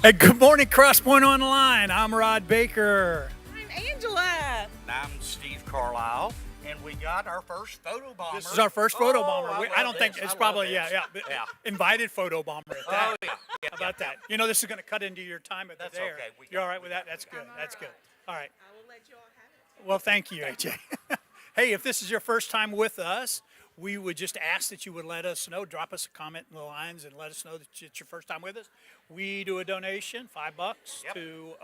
Hey, good morning, CrossPoint Online. I'm Rod Baker. I'm Angela. And I'm Steve Carlisle, and we got our first photo bomber. This is our first photo bomber. I don't think this. it's I probably, love yeah, this. invited photo bomber at that. Oh, yeah. How about that? You know, this is going to cut into your time at the That's dare. okay. You all right with that? That's good. That's good. All right. I will let you all have it. Well, thank you, AJ. Hey, if this is your first time with us, we would just ask that you would let us know, drop us a comment in the lines and let us know that it's your first time with us. We do a donation, $5 to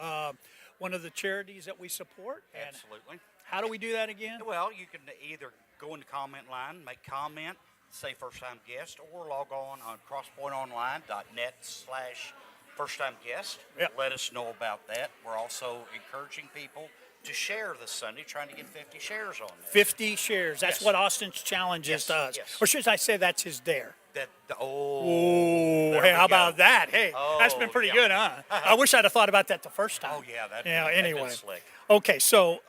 one of the charities that we support. And Absolutely. how do we do that again? Well, you can either go in the comment line, make comment, say first-time guest, or log on crosspointonline.net/first-time guest. Yep. Let us know about that. We're also encouraging people to share this Sunday, trying to get 50 shares on this. 50 shares. That's Yes. what Austin's challenge is to us. Yes. Or should I say that's his dare? Oh, there hey, we how go. about that? Hey, that's been pretty good, huh? I wish I'd have thought about that the first time. Oh, yeah. That'd Anyway. been slick. Okay, so,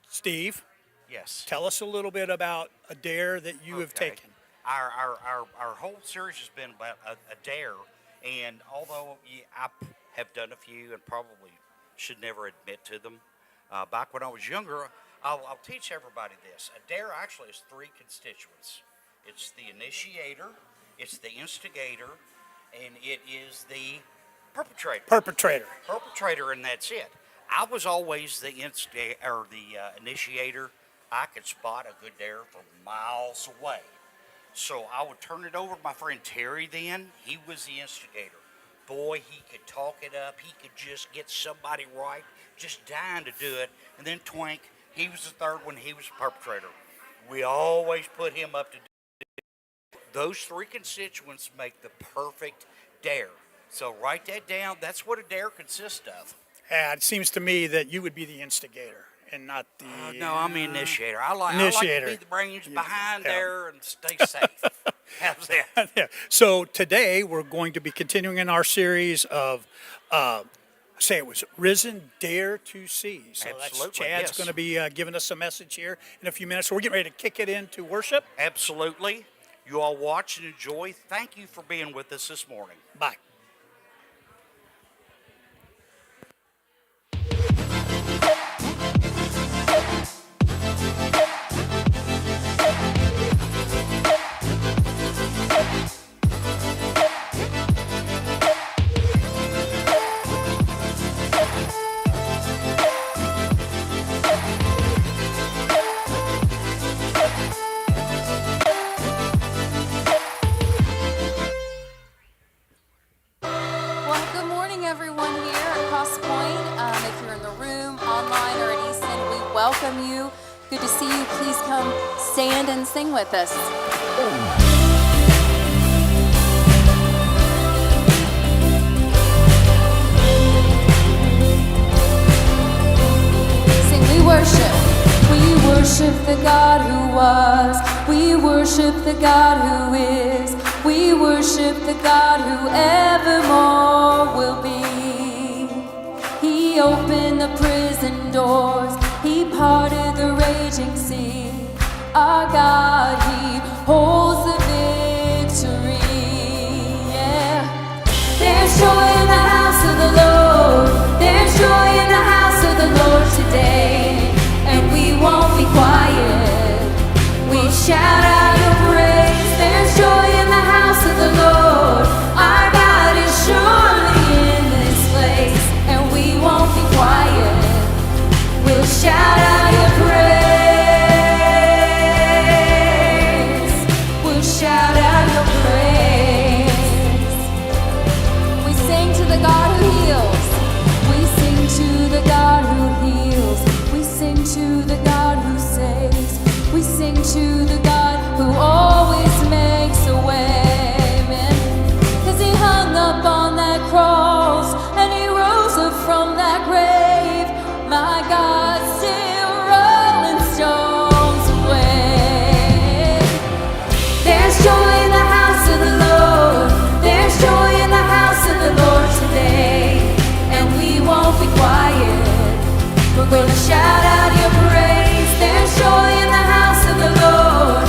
Steve, Yes. tell us a little bit about a dare that you have Okay. taken. Our whole series has been about a dare, and although I have done a few and probably should never admit to them, back when I was younger, I'll teach everybody this. A dare actually has three constituents. It's the initiator, it's the instigator, and it is the perpetrator. Perpetrator, and that's it. I was always the initiator. I could spot a good dare from miles away. So I would turn it over to my friend Terry then. He was the instigator. Boy, he could talk it up. He could just get somebody right, just dying to do it. And then Twink, he was the third one. He was the perpetrator. We always put him up to do it. Those three constituents make the perfect dare. So write that down. That's what a dare consists of. It seems to me that you would be the instigator and not the... No, I'm the initiator. I like Initiator. to be the brains behind there and stay safe. How's that? Yeah. So today we're going to be continuing in our series of, say it was Risen Dare to See. So Absolutely, that's Chad's yes. going to be giving us a message here in a few minutes. So we're getting ready to kick it into worship. Absolutely. You all watch and enjoy. Thank you for being with us this morning. Bye. Well, good morning, everyone here at CrossPoint. If you're in the room, online, or at Easton, we welcome you. Good to see you. Please come stand and sing with us. Sing, we worship. We worship the God who was. We worship the God who is. We worship the God who evermore will be. He opened the prison doors. He parted the raging sea. Our God, He holds the victory. Yeah. There's joy in the house of the Lord. There's joy in the house of the Lord today. And we won't be quiet. We shout out your praise. There's joy in the house of the Lord. Our God is surely in this place. And we won't be quiet. We'll shout out your praise. We'll shout out your praise. We sing to the God who heals. We sing to the God who heals. We sing to the God who saves. We sing to the God who always makes a way. Amen. 'Cause He hung up on that cross and He rose up from that grave. My God, still rolling stones away. There's joy in the house of the Lord. There's joy in the house of the Lord today. And we won't be quiet. We're gonna shout out your praise. There's joy in the house of the Lord.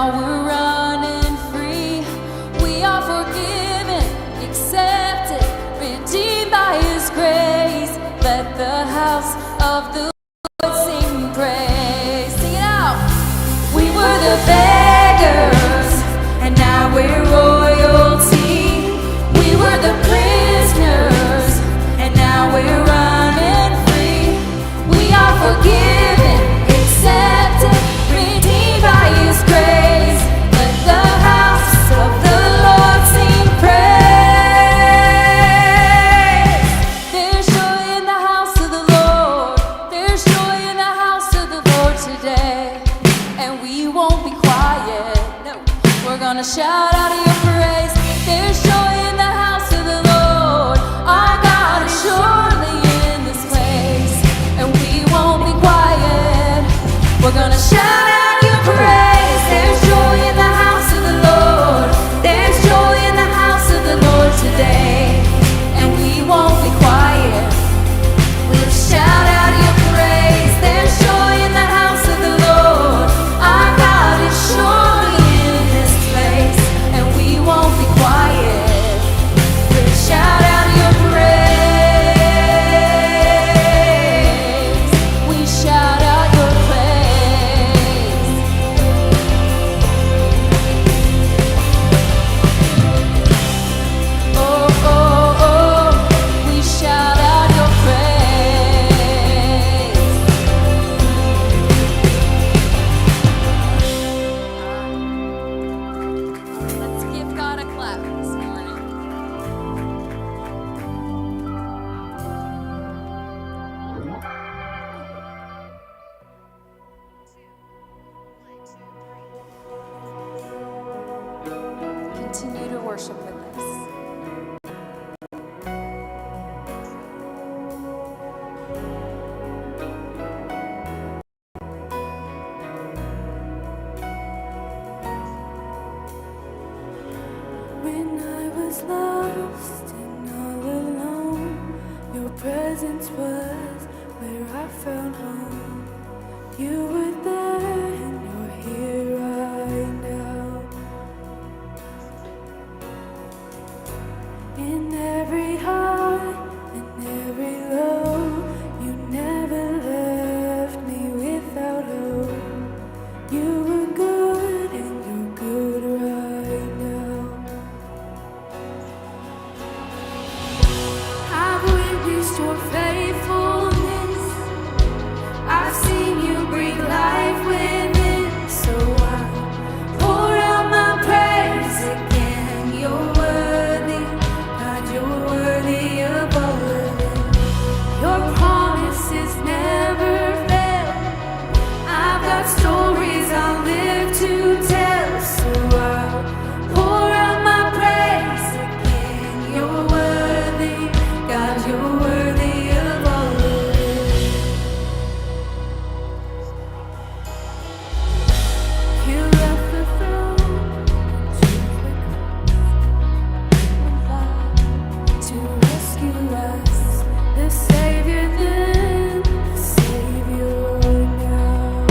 now we're running free. We are forgiven, accepted, redeemed by His grace. Let the house of the Lord sing praise. Sing it out. We were the beggars, and now we're royalty. We were the prisoners, and now we're running free. We are forgiven, accepted, redeemed by His grace. Let the house of the Lord sing praise. There's joy in the house of the Lord. There's joy in the house of the Lord today. And we won't be quiet. No, we're gonna shout out your praise. There's joy in the house of the Lord. Our God is surely in this place. And we won't be quiet. We're gonna shout out your praise. There's joy in the house of the Lord. There's joy in the house of the Lord today. And we won't be quiet. We'll shout out your praise. There's joy in the house of the Lord. Our God is surely in this place. And we won't be quiet. We'll shout out your praise. We shout out your praise. Oh, oh, oh, we shout out your praise. Let's give God a clap this morning. Continue to worship with us. When I was lost and all alone, your presence was where I found home. You were there and you're here right now. In every high and every low, you never left me without hope. You were good and you're good right now. I've witnessed your faithfulness. I've seen you bring life within. So I pour out my praise again. You're worthy, God, you're worthy of all of it. Your promises never fail. I've got stories I'll live to tell. So I'll pour out my praise again. You're worthy, God, you're worthy of all of it. You left the throne to rescue us, the Savior then, the Savior now.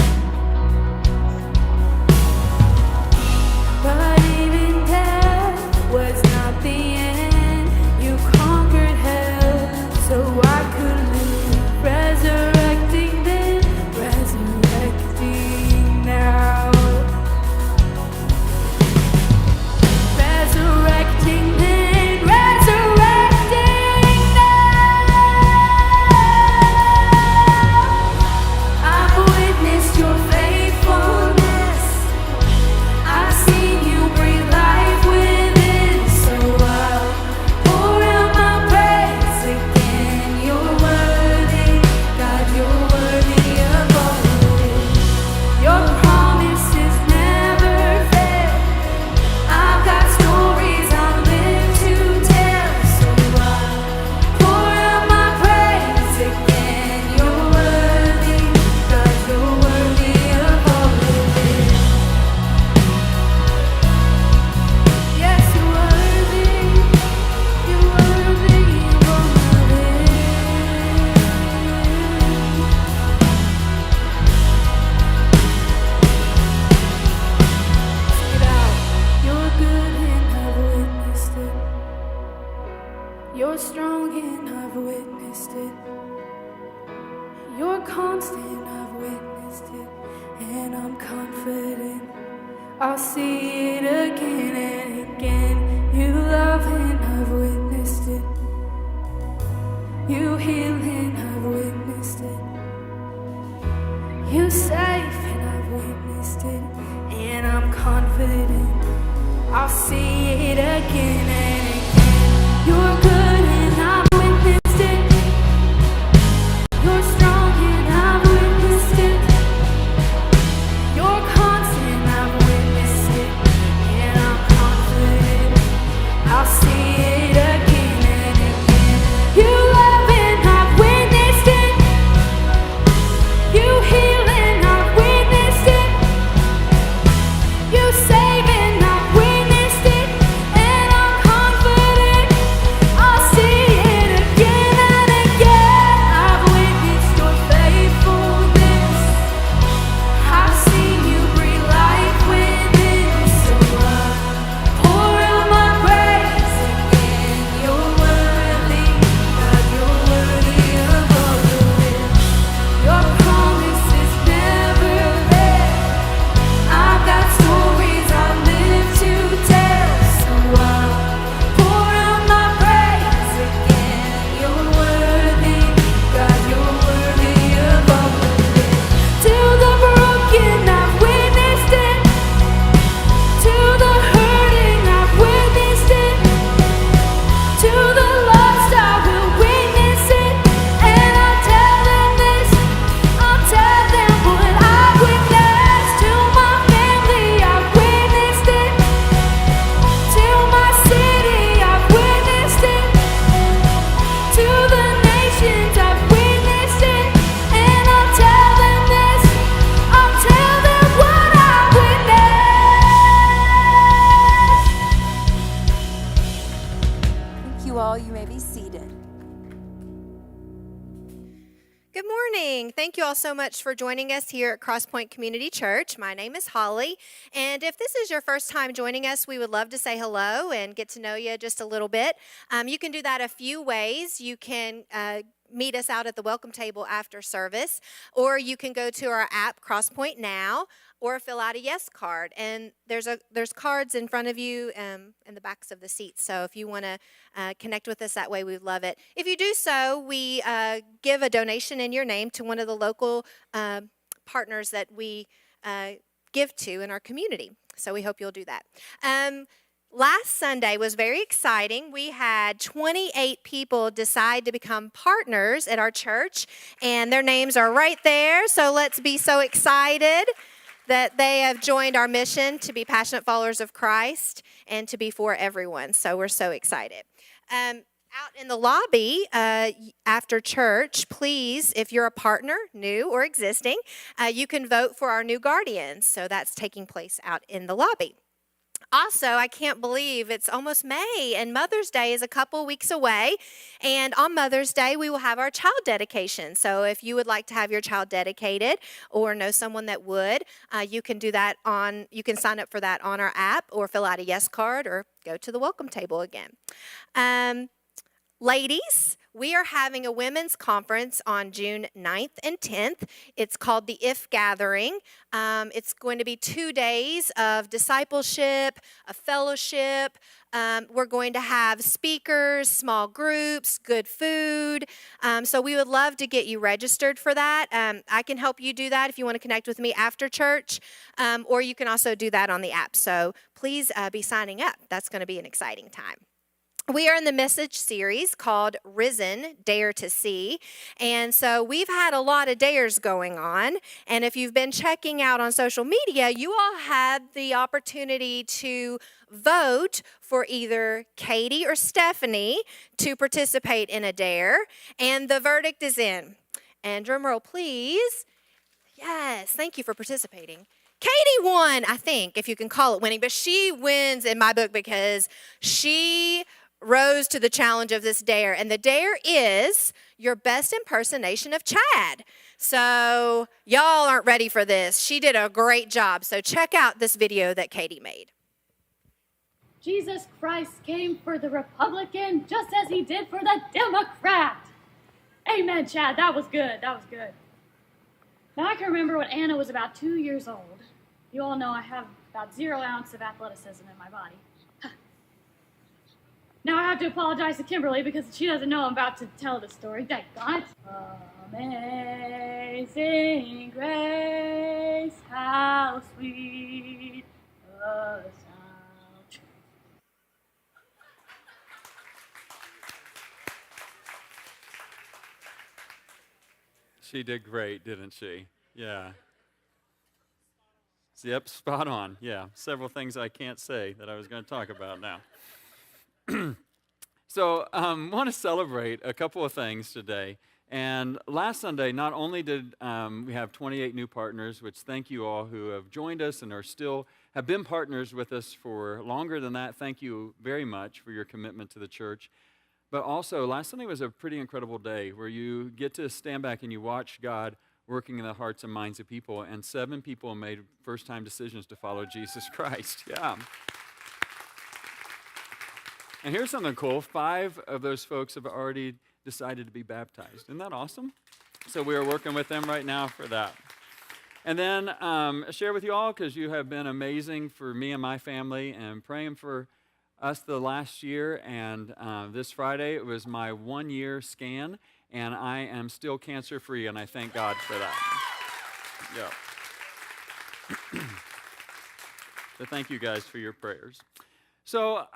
strong and I've witnessed it. You're constant, I've witnessed it. And I'm confident I'll see it again and again. You love and I've witnessed it. You heal and I've witnessed it. You save and I've witnessed it. And I'm confident I'll see it again and again. You're good and I've witnessed it. You're strong and I've witnessed it. You're constant, I've witnessed it. And I'm confident I'll see it again and again. You love and I've witnessed it. You heal and I've witnessed it. You save and I've witnessed it. And I'm confident I'll see it again and again. I've witnessed your faithfulness. I've seen you breathe life within. So I pour out my praise again. You're worthy, God, you're worthy of all the will. Your promise is never there. I've got stories I live to tell. So I pour out my praise again. You're worthy, God, you're worthy of all the will. To the broken, I've witnessed it. To the hurting, I've witnessed it. To the lost, I will witness it. And I'll tell them this. I'll tell them what I've witnessed. To my family, I've witnessed it. To my city, I've witnessed it. To the nations, I've witnessed it. And I'll tell them this. I'll tell them what I've witnessed. Thank you all. You may be seated. Good morning. Thank you all so much for joining us here at CrossPoint Community Church. My name is Holly, and if this is your first time joining us, we would love to say hello and get to know you just a little bit. You can do that a few ways. You can meet us out at the welcome table after service, or you can go to our app, CrossPoint Now, or fill out a yes card. And there's cards in front of you in the backs of the seats. So if you want to connect with us that way, we would love it. If you do so, we give a donation in your name to one of the local partners that we give to in our community. So we hope you'll do that. Last Sunday was very exciting. We had 28 people decide to become partners at our church, and their names are right there. So let's be so excited that they have joined our mission to be passionate followers of Christ and to be for everyone. So we're so excited. Out in the lobby after church, please, if you're a partner, new or existing, you can vote for our new guardians. So that's taking place out in the lobby. Also, I can't believe it's almost May, and Mother's Day is a couple weeks away. And on Mother's Day, we will have our child dedication. So if you would like to have your child dedicated or know someone that would, you can do that you can sign up for that on our app or fill out a yes card or go to the welcome table again. Ladies, we are having a women's conference on June 9th and 10th. It's called the If Gathering. It's going to be 2 days of discipleship, a fellowship. We're going to have speakers, small groups, good food. So we would love to get you registered for that. I can help you do that if you want to connect with me after church, or you can also do that on the app. So please be signing up. That's going to be an exciting time. We are in the message series called Risen, Dare to See. And so we've had a lot of dares going on. And if you've been checking out on social media, you all had the opportunity to vote for either Katie or Stephanie to participate in a dare. And the verdict is in. And drum roll, please. Yes, thank you for participating. Katie won, I think, if you can call it winning. But she wins in my book because she rose to the challenge of this dare. And the dare is your best impersonation of Chad. So y'all aren't ready for this. She did a great job. So check out this video that Katie made. Jesus Christ came for the Republican just as he did for the Democrat. Amen, Chad. That was good. That was good. Now, I can remember when Anna was about 2 years old. You all know I have about 0 ounce of athleticism in my body. Now I have to apologize to Kimberly because she doesn't know I'm about to tell the story. Daggone it. Amazing grace, how sweet the sound. She did great, didn't she? Yeah. Yep, spot on. Yeah, several things I can't say that I was going to talk about now. So want to celebrate a couple of things today. And last Sunday, not only did we have 28 new partners, which thank you all who have joined us and are still have been partners with us for longer than that. Thank you very much for your commitment to the church. But also, last Sunday was a pretty incredible day where you get to stand back and you watch God working in the hearts and minds of people. And 7 people made first-time decisions to follow Jesus Christ. Yeah. And here's something cool. 5 of those folks have already decided to be baptized. Isn't that awesome? So we are working with them right now for that. And then share with you all, because you have been amazing for me and my family and praying for us the last year. And this Friday, it was my 1-year scan, and I am still cancer-free, and I thank God for that. Yeah. So thank you guys for your prayers. So,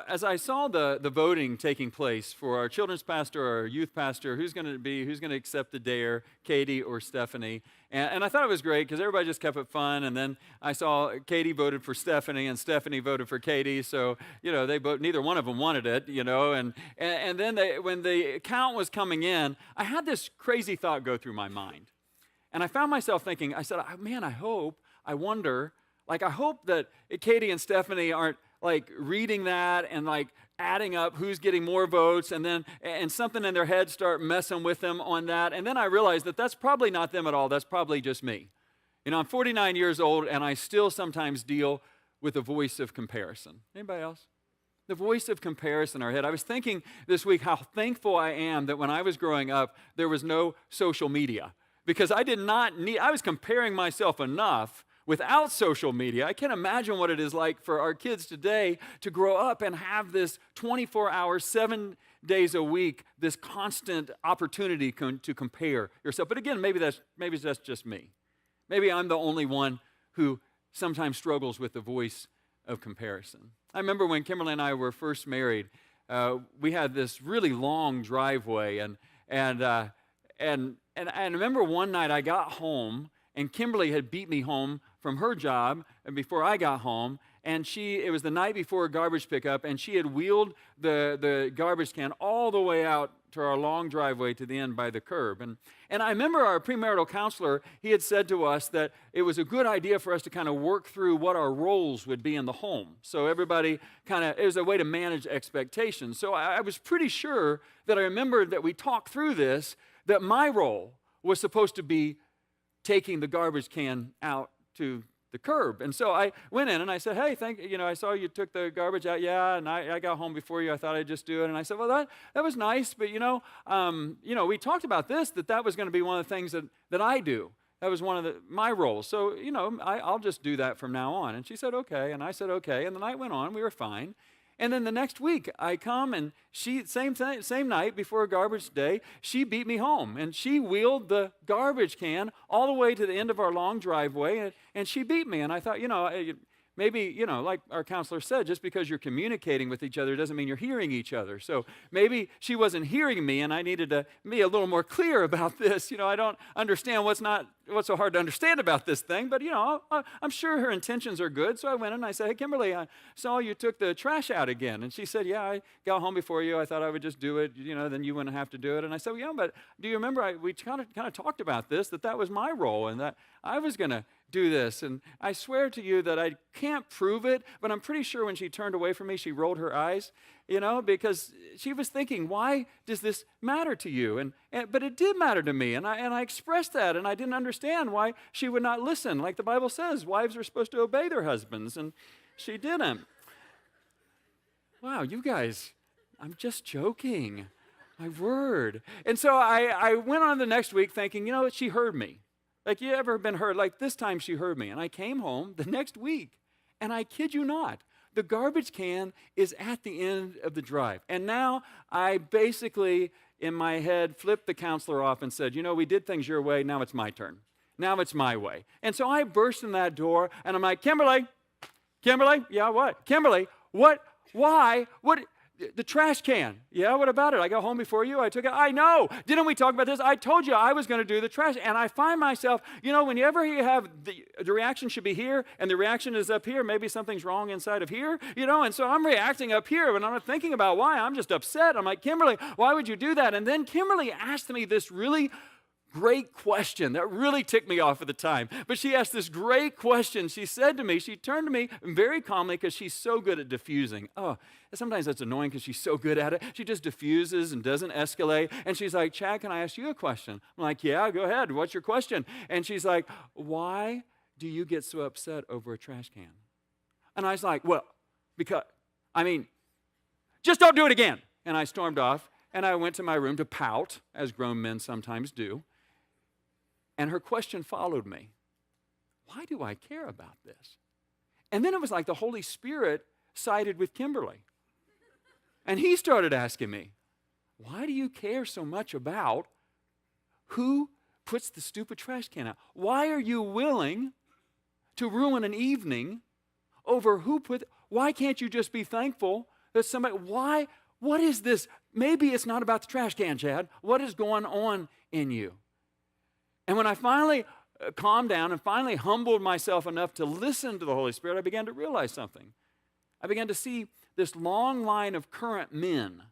as I saw the voting taking place for our children's pastor, our youth pastor, who's going to accept the dare, Katie or Stephanie, and I thought it was great because everybody just kept it fun. And then I saw Katie voted for Stephanie and Stephanie voted for Katie, so neither one of them wanted it, and then when the count was coming in, I had this crazy thought go through my mind, and I found myself thinking, I said, man, I hope that Katie and Stephanie aren't like reading that and like adding up who's getting more votes, and something in their head start messing with them on that. And then I realized that that's probably not them at all. That's probably just me. I'm 49 years old, and I still sometimes deal with the voice of comparison. Anybody else? The voice of comparison in our head. I was thinking this week how thankful I am that when I was growing up, there was no social media, because I was comparing myself enough without social media. I can't imagine what it is like for our kids today to grow up and have this 24 hours, 7 days a week, this constant opportunity to compare yourself. But again, maybe that's just me. Maybe I'm the only one who sometimes struggles with the voice of comparison. I remember when Kimberly and I were first married, we had this really long driveway, and I remember one night I got home, and Kimberly had beat me home from her job and before I got home, and it was the night before a garbage pickup, and she had wheeled the garbage can all the way out to our long driveway to the end by the curb. And I remember our premarital counselor, he had said to us that it was a good idea for us to kind of work through what our roles would be in the home. So everybody it was a way to manage expectations. So I was pretty sure that I remembered that we talked through this, that my role was supposed to be taking the garbage can out to the curb. And so I went in and I said, hey, I saw you took the garbage out. Yeah, and I got home before you. I thought I'd just do it. And I said, well, that was nice, but we talked about that was going to be one of the things that I do. That was one of my roles. So, I'll just do that from now on. And she said, okay. And I said, okay. And the night went on. We were fine. And then the next week, I come, and same night before garbage day, she beat me home. And she wheeled the garbage can all the way to the end of our long driveway, and she beat me. And I thought, maybe, like our counselor said, just because you're communicating with each other doesn't mean you're hearing each other. So maybe she wasn't hearing me, and I needed to be a little more clear about this. I don't understand what's so hard to understand about this thing, but, I'm sure her intentions are good. So I went in and I said, hey, Kimberly, I saw you took the trash out again. And she said, yeah, I got home before you. I thought I would just do it, then you wouldn't have to do it. And I said, well, yeah, but do you remember we kind of talked about this, that was my role, and that I was going to do this. And I swear to you that I can't prove it, but I'm pretty sure when she turned away from me, she rolled her eyes, because she was thinking, why does this matter to you? But it did matter to me, and I expressed that, and I didn't understand why she would not listen. Like the Bible says, wives are supposed to obey their husbands, and she didn't. Wow, you guys, I'm just joking. My word. And so I went on the next week thinking, you know what, she heard me. Like, you ever been heard? Like, this time she heard me. And I came home the next week, and I kid you not, the garbage can is at the end of the drive. And now I basically, in my head, flipped the counselor off and said, you know, we did things your way, now it's my turn. Now it's my way. And so I burst in that door, and I'm like, Kimberly, yeah, what? Kimberly, what, why, what, the trash can. Yeah, what about it? I got home before you. I took it. I know. Didn't we talk about this? I told you I was going to do the trash. And I find myself, you know, whenever you have the reaction should be here and the reaction is up here, maybe something's wrong inside of here, you know, and so I'm reacting up here and I'm not thinking about why. I'm just upset. I'm like, Kimberly, why would you do that? And then Kimberly asked me this really great question that really ticked me off at the time. But she asked this great question. She said to me, she turned to me very calmly because she's so good at diffusing. Oh, sometimes that's annoying because she's so good at it. She just diffuses and doesn't escalate. And she's like, Chad, can I ask you a question? I'm like, yeah, go ahead. What's your question? And she's like, why do you get so upset over a trash can? And I was like, well, because, just don't do it again. And I stormed off and I went to my room to pout, as grown men sometimes do. And her question followed me. Why do I care about this? And then it was like the Holy Spirit sided with Kimberly. And he started asking me, why do you care so much about who puts the stupid trash can out? Why are you willing to ruin an evening over why can't you just be thankful that what is this? Maybe it's not about the trash can, Chad. What is going on in you? And when I finally calmed down and finally humbled myself enough to listen to the Holy Spirit, I began to realize something. I began to see this long line of current men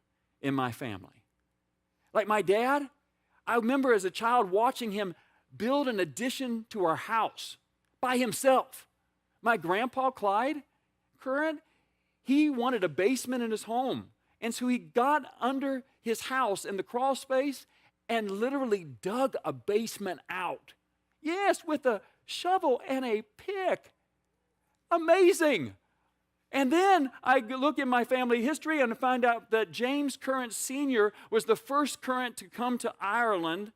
in my family. Like my dad, I remember as a child watching him build an addition to our house by himself. My grandpa, Clyde, current, he wanted a basement in his home. And so he got under his house in the crawl space and literally dug a basement out. Yes, with a shovel and a pick. Amazing. And then I look in my family history and find out that James Current Sr. was the first Current to come to Ireland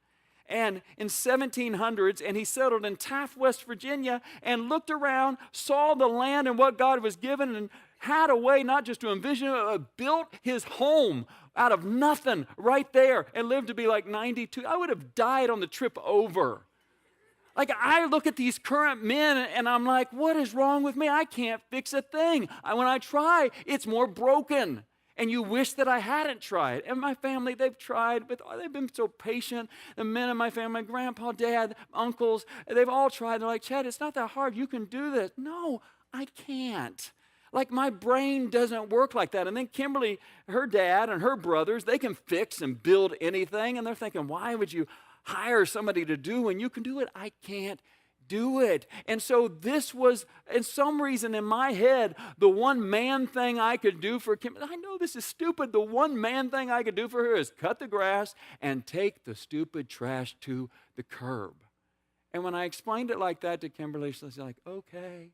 and in 1700s, and he settled in Taft, West Virginia, and looked around, saw the land and what God was given, and had a way not just to envision it, but built his home out of nothing right there and lived to be like 92. I would have died on the trip over. Like, I look at these current men and I'm like, what is wrong with me? I can't fix a thing. When I try, it's more broken. And you wish that I hadn't tried. And my family, they've tried, but they've been so patient. The men in my family, grandpa, dad, uncles, they've all tried. They're like, Chad, it's not that hard. You can do this. No, I can't. Like, my brain doesn't work like that. And then Kimberly, her dad and her brothers, they can fix and build anything. And they're thinking, why would you hire somebody to do when you can do it? I can't do it. And so this was, in some reason in my head, the one man thing I could do for Kimberly. I know this is stupid. The one man thing I could do for her is cut the grass and take the stupid trash to the curb. And when I explained it like that to Kimberly, she's like, okay.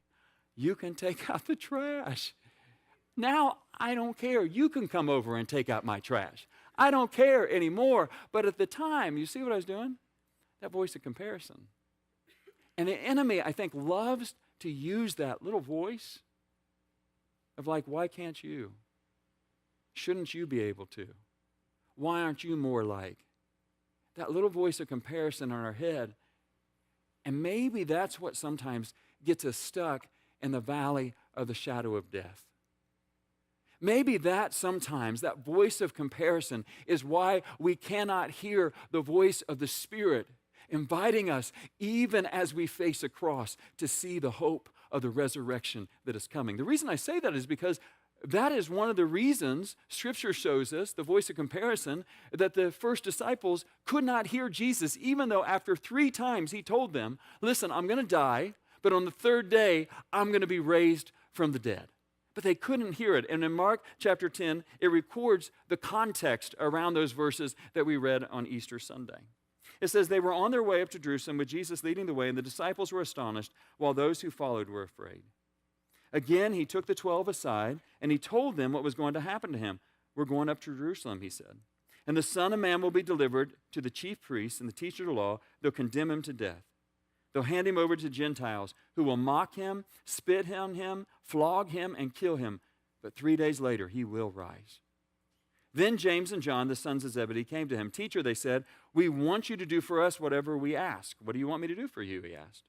You can take out the trash. Now, I don't care. You can come over and take out my trash. I don't care anymore. But at the time, you see what I was doing? That voice of comparison. And the enemy, I think, loves to use that little voice of like, why can't you? Shouldn't you be able to? Why aren't you more like? That little voice of comparison in our head. And maybe that's what sometimes gets us stuck in the valley of the shadow of death. Maybe that sometimes, that voice of comparison, is why we cannot hear the voice of the Spirit inviting us, even as we face a cross, to see the hope of the resurrection that is coming. The reason I say that is because that is one of the reasons Scripture shows us, the voice of comparison, that the first disciples could not hear Jesus, even though after 3 times he told them, listen, I'm going to die, but on the 3rd day, I'm going to be raised from the dead. But they couldn't hear it. And in Mark chapter 10, it records the context around those verses that we read on Easter Sunday. It says, they were on their way up to Jerusalem with Jesus leading the way, and the disciples were astonished, while those who followed were afraid. Again, he took the 12 aside, and he told them what was going to happen to him. We're going up to Jerusalem, he said. And the Son of Man will be delivered to the chief priests and the teachers of the law. They'll condemn him to death. They'll hand him over to Gentiles who will mock him, spit on him, flog him, and kill him. But 3 days later, he will rise. Then James and John, the sons of Zebedee, came to him. Teacher, they said, we want you to do for us whatever we ask. What do you want me to do for you, he asked.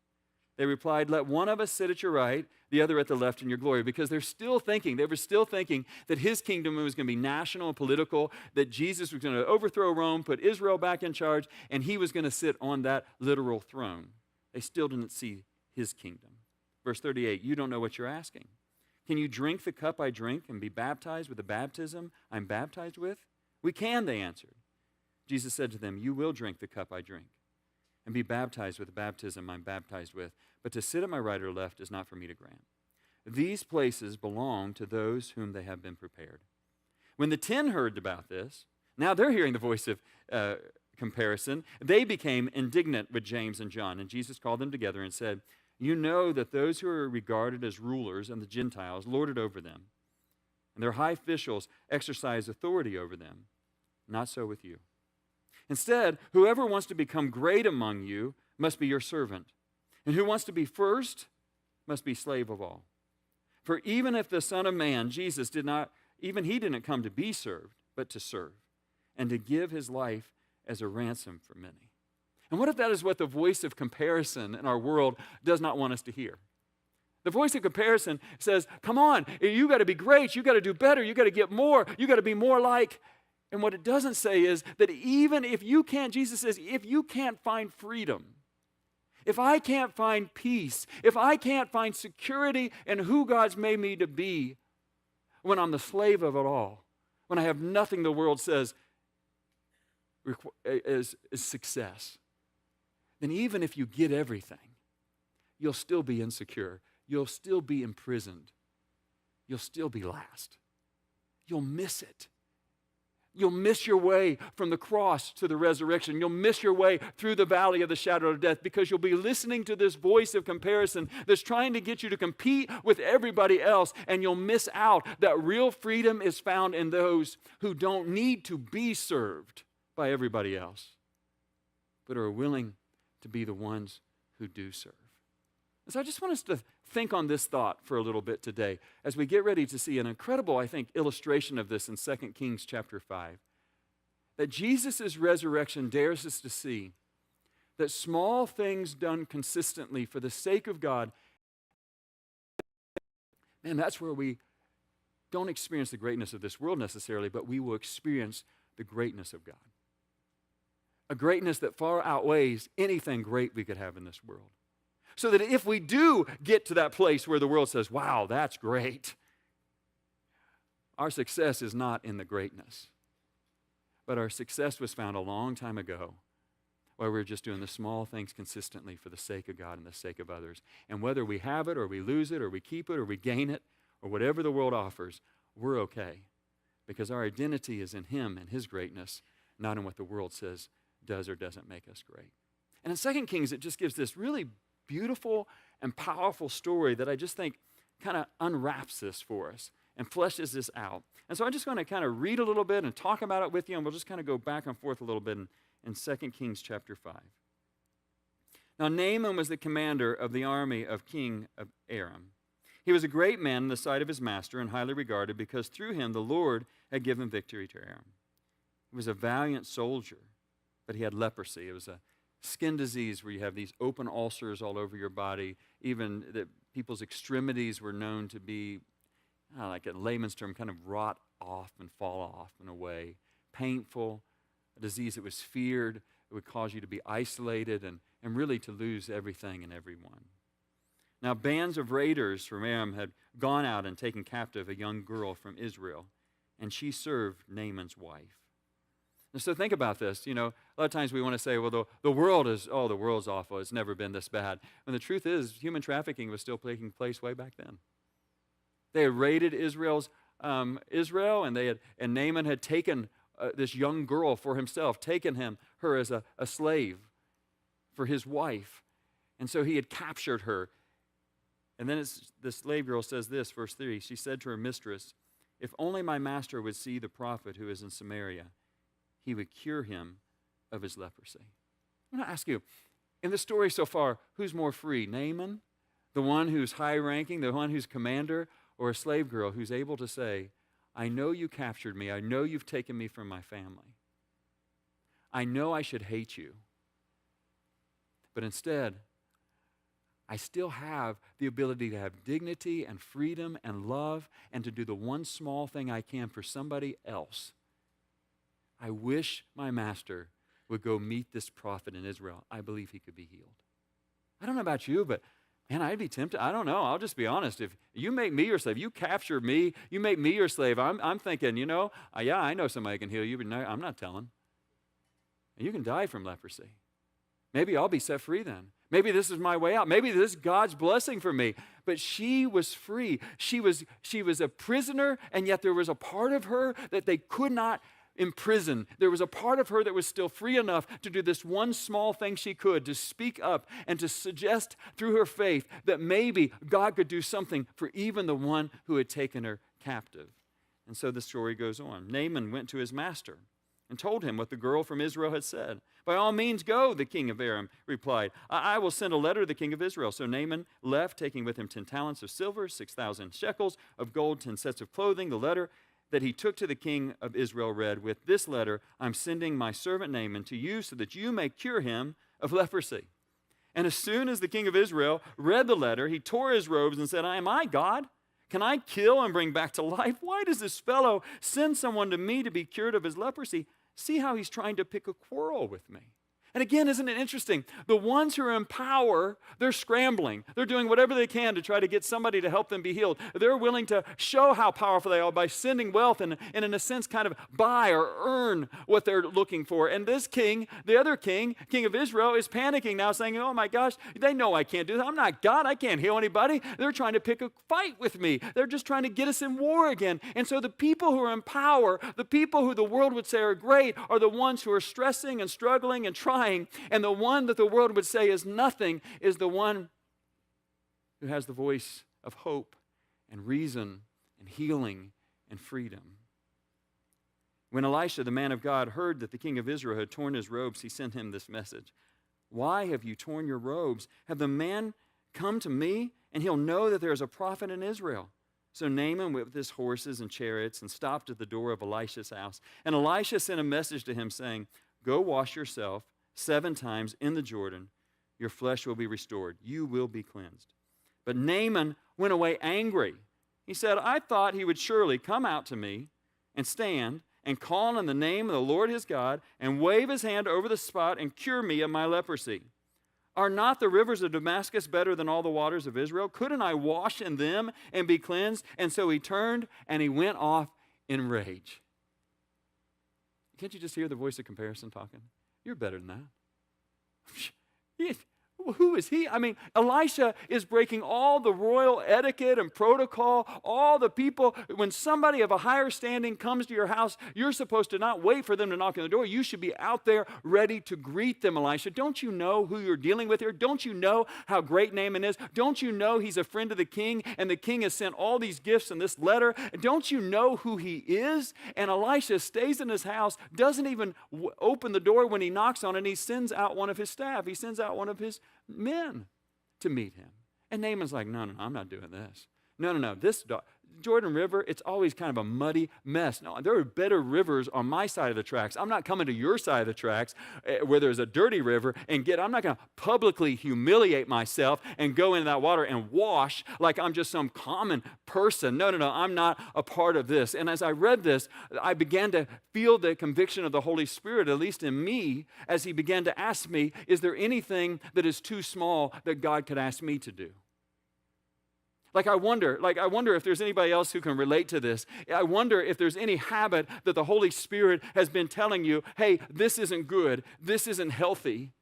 They replied, let one of us sit at your right, the other at the left in your glory. Because they were still thinking that his kingdom was going to be national and political, that Jesus was going to overthrow Rome, put Israel back in charge, and he was going to sit on that literal throne. They still didn't see his kingdom. Verse 38, you don't know what you're asking. Can you drink the cup I drink and be baptized with the baptism I'm baptized with? We can, they answered. Jesus said to them, you will drink the cup I drink and be baptized with the baptism I'm baptized with, but to sit at my right or left is not for me to grant. These places belong to those whom they have been prepared. When the 10 heard about this, now they're hearing the voice of comparison, they became indignant with James and John, and Jesus called them together and said, you know that those who are regarded as rulers and the Gentiles lord it over them, and their high officials exercise authority over them. Not so with you. Instead, whoever wants to become great among you must be your servant, and who wants to be first must be slave of all. For even if the Son of Man, Jesus, didn't come to be served, but to serve, and to give his life as a ransom for many. And what if that is what the voice of comparison in our world does not want us to hear? The voice of comparison says, come on, you got to be great, you got to do better, you got to get more, you got to be more like. And what it doesn't say is that even if you can't, Jesus says, if you can't find freedom, if I can't find peace, if I can't find security in who God's made me to be, when I'm the slave of it all, when I have nothing the world says is success, then even if you get everything, you'll still be insecure. You'll still be imprisoned. You'll still be last. You'll miss it. You'll miss your way from the cross to the resurrection. You'll miss your way through the valley of the shadow of death because you'll be listening to this voice of comparison that's trying to get you to compete with everybody else, and you'll miss out that real freedom is found in those who don't need to be served by everybody else, but are willing to be the ones who do serve. And so I just want us to think on this thought for a little bit today as we get ready to see an incredible, I think, illustration of this in 2 Kings chapter 5. That Jesus' resurrection dares us to see that small things done consistently for the sake of God, man, that's where we don't experience the greatness of this world necessarily, but we will experience the greatness of God. A greatness that far outweighs anything great we could have in this world. So that if we do get to that place where the world says, wow, that's great, our success is not in the greatness. But our success was found a long time ago where we're just doing the small things consistently for the sake of God and the sake of others. And whether we have it or we lose it or we keep it or we gain it or whatever the world offers, we're okay. Because our identity is in Him and His greatness, not in what the world says does or doesn't make us great. And in 2 Kings, it just gives this really beautiful and powerful story that I just think kind of unwraps this for us and fleshes this out. And so I'm just going to kind of read a little bit and talk about it with you, and we'll just kind of go back and forth a little bit in 2 Kings chapter 5. Now Naaman was the commander of the army of King of Aram. He was a great man in the sight of his master and highly regarded because through him the Lord had given victory to Aram. He was a valiant soldier, but he had leprosy. It was a skin disease where you have these open ulcers all over your body. Even that people's extremities were known to be, like in layman's term, kind of rot off and fall off in a way. Painful, a disease that was feared. It would cause you to be isolated and really to lose everything and everyone. Now, bands of raiders from Aram had gone out and taken captive a young girl from Israel, and she served Naaman's wife. And so think about this. You know, a lot of times we want to say, well, the world's awful. It's never been this bad. And the truth is, human trafficking was still taking place way back then. They had raided Israel, and Naaman had taken this young girl for himself, taken her as a slave for his wife. And so he had captured her. And then the slave girl says this, verse 3. She said to her mistress, "If only my master would see the prophet who is in Samaria, he would cure him of his leprosy." I'm going to ask you, in the story so far, who's more free? Naaman, the one who's high-ranking, the one who's commander, or a slave girl who's able to say, "I know you captured me. I know you've taken me from my family. I know I should hate you. But instead, I still have the ability to have dignity and freedom and love and to do the one small thing I can for somebody else. I wish my master would go meet this prophet in Israel. I believe he could be healed." I don't know about you, but man, I'd be tempted. I don't know. I'll just be honest. If you make me your slave, you capture me, you make me your slave, I'm thinking, yeah, I know somebody can heal you, but no, I'm not telling. And you can die from leprosy. Maybe I'll be set free then. Maybe this is my way out. Maybe this is God's blessing for me. But she was free. She was a prisoner, and yet there was a part of her that they could not imprison. There was a part of her that was still free enough to do this one small thing she could, to speak up and to suggest through her faith that maybe God could do something for even the one who had taken her captive. And so the story goes on. Naaman went to his master and told him what the girl from Israel had said. "By all means go," the king of Aram replied. I will send a letter to the king of Israel." So Naaman left, taking with him 10 talents of silver, 6,000 shekels of gold, 10 sets of clothing. The letter that he took to the king of Israel read, "With this letter, I'm sending my servant Naaman to you so that you may cure him of leprosy." And as soon as the king of Israel read the letter, he tore his robes and said, "Am I God? Can I kill and bring back to life? Why does this fellow send someone to me to be cured of his leprosy? See how he's trying to pick a quarrel with me." And again, isn't it interesting? The ones who are in power, they're scrambling. They're doing whatever they can to try to get somebody to help them be healed. They're willing to show how powerful they are by sending wealth and in a sense, kind of buy or earn what they're looking for. And this king, the other king of Israel, is panicking now, saying, "Oh my gosh, they know I can't do that. I'm not God. I can't heal anybody. They're trying to pick a fight with me. They're just trying to get us in war again." And so the people who are in power, the people who the world would say are great, are the ones who are stressing and struggling and trying. And the one that the world would say is nothing is the one who has the voice of hope and reason and healing and freedom. When Elisha, the man of God, heard that the king of Israel had torn his robes, he sent him this message: "Why have you torn your robes? Have the man come to me, and he'll know that there is a prophet in Israel?" So Naaman went with his horses and chariots and stopped at the door of Elisha's house. And Elisha sent a message to him saying, "Go wash yourself 7 times in the Jordan. Your flesh will be restored. You will be cleansed." But Naaman went away angry. He said, "I thought he would surely come out to me and stand and call on the name of the Lord his God and wave his hand over the spot and cure me of my leprosy. Are not the rivers of Damascus better than all the waters of Israel? Couldn't I wash in them and be cleansed?" And so he turned and he went off in rage. Can't you just hear the voice of comparison talking? You're better than that. Who is he? I mean, Elisha is breaking all the royal etiquette and protocol, all the people. When somebody of a higher standing comes to your house, you're supposed to not wait for them to knock on the door. You should be out there ready to greet them, Elisha. Don't you know who you're dealing with here? Don't you know how great Naaman is? Don't you know he's a friend of the king, and the king has sent all these gifts in this letter? Don't you know who he is? And Elisha stays in his house, doesn't even open the door when he knocks on it, and he sends out one of his staff. He sends out one of his men to meet him. And Naaman's like, no, I'm not doing this. No. This Jordan River, it's always kind of a muddy mess. No, there are better rivers on my side of the tracks. I'm not coming to your side of the tracks where there's a dirty river I'm not going to publicly humiliate myself and go into that water and wash like I'm just some common person. No, I'm not a part of this. And as I read this, I began to feel the conviction of the Holy Spirit, at least in me, as he began to ask me, is there anything that is too small that God could ask me to do? I wonder if there's anybody else who can relate to this. I wonder if there's any habit that the Holy Spirit has been telling you, hey, this isn't good, this isn't healthy.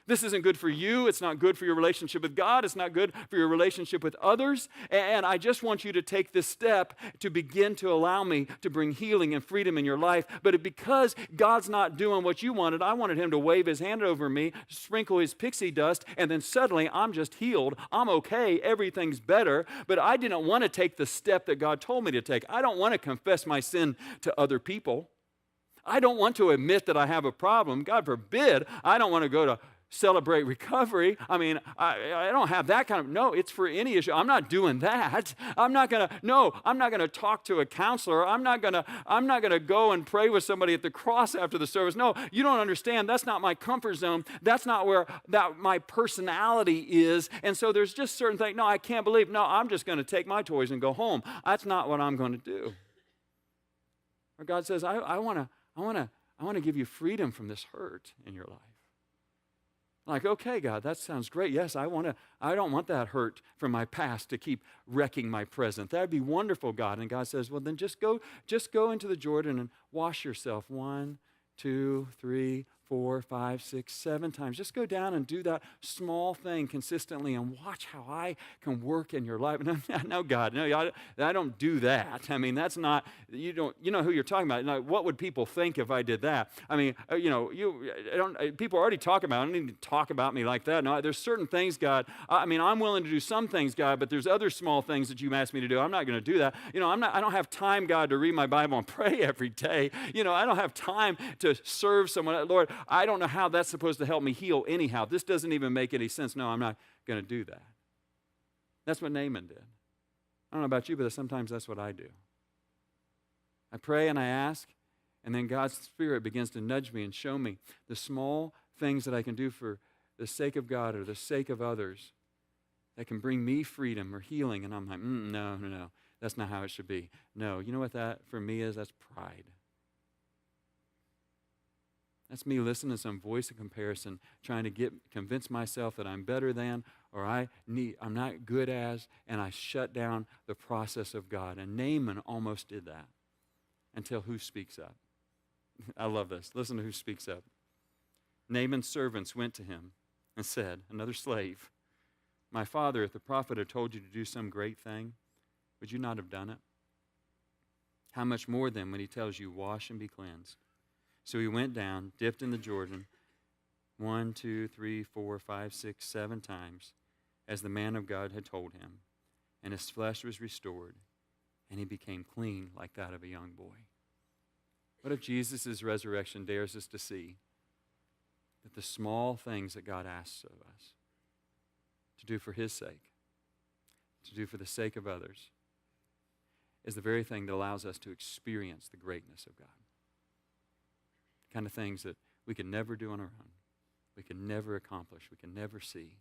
This isn't good for you. It's not good for your relationship with God. It's not good for your relationship with others. And I just want you to take this step to begin to allow me to bring healing and freedom in your life. But because God's not doing what you wanted, I wanted him to wave his hand over me, sprinkle his pixie dust, and then suddenly I'm just healed. I'm okay. Everything's better. But I didn't want to take the step that God told me to take. I don't want to confess my sin to other people. I don't want to admit that I have a problem. God forbid, I don't want to go to celebrate recovery. I mean, I don't have that kind of, no, it's for any issue. I'm not doing that. I'm not going to talk to a counselor. I'm not going to go and pray with somebody at the cross after the service. No, you don't understand. That's not my comfort zone. That's not where my personality is. And so there's just certain things, no, I can't believe, no, I'm just going to take my toys and go home. That's not what I'm going to do. Or God says, I want to give you freedom from this hurt in your life. Like, okay, God, that sounds great. Yes, I don't want that hurt from my past to keep wrecking my present. That'd be wonderful, God. And God says, well, then just go into the Jordan and wash yourself 1, 2, 3, 4, 5, 6, 7 times. Just go down and do that small thing consistently and watch how I can work in your life. No, God, no, I don't do that. I mean, that's not, you know who you're talking about. Now, what would people think if I did that? I mean, people already talk about it. I don't need to talk about me like that. No, there's certain things, God, I mean, I'm willing to do some things, God, but there's other small things that you've asked me to do. I'm not going to do that. I don't have time, God, to read my Bible and pray every day. I don't have time to serve someone. Lord, I don't know how that's supposed to help me heal anyhow. This doesn't even make any sense. No, I'm not going to do that. That's what Naaman did. I don't know about you, but sometimes that's what I do. I pray and I ask, and then God's Spirit begins to nudge me and show me the small things that I can do for the sake of God or the sake of others that can bring me freedom or healing. And I'm like, no, that's not how it should be. No, you know what that for me is? That's pride. That's me listening to some voice of comparison, trying to convince myself that I'm better than, or I'm not good as, and I shut down the process of God. And Naaman almost did that until who speaks up? I love this. Listen to who speaks up. Naaman's servants went to him and said, another slave, my father, if the prophet had told you to do some great thing, would you not have done it? How much more then when he tells you, wash and be cleansed? So he went down, dipped in the Jordan 1, 2, 3, 4, 5, 6, 7 times, as the man of God had told him, and his flesh was restored, and he became clean like that of a young boy. What if Jesus' resurrection dares us to see that the small things that God asks of us to do for his sake, to do for the sake of others, is the very thing that allows us to experience the greatness of God? Kind of things that we can never do on our own. We can never accomplish. We can never see.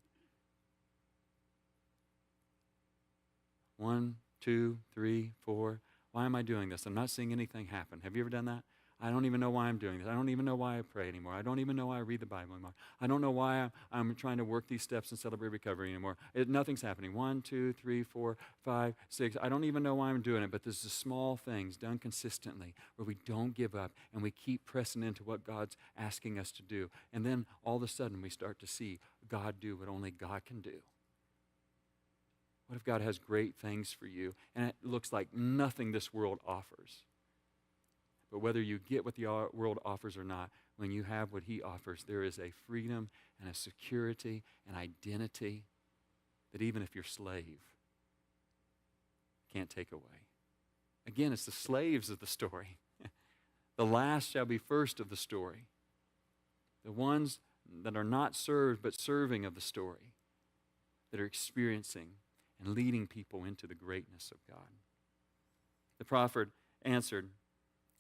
1, 2, 3, 4. Why am I doing this? I'm not seeing anything happen. Have you ever done that? I don't even know why I'm doing this. I don't even know why I pray anymore. I don't even know why I read the Bible anymore. I don't know why I'm trying to work these steps and celebrate recovery anymore. Nothing's happening. 1, 2, 3, 4, 5, 6. I don't even know why I'm doing it, but there's the small things done consistently where we don't give up and we keep pressing into what God's asking us to do. And then all of a sudden we start to see God do what only God can do. What if God has great things for you and it looks like nothing this world offers? But whether you get what the world offers or not, when you have what he offers, there is a freedom and a security and identity that even if you're slave, can't take away. Again, it's the slaves of the story. The last shall be first of the story. The ones that are not served but serving of the story, that are experiencing and leading people into the greatness of God. The prophet answered,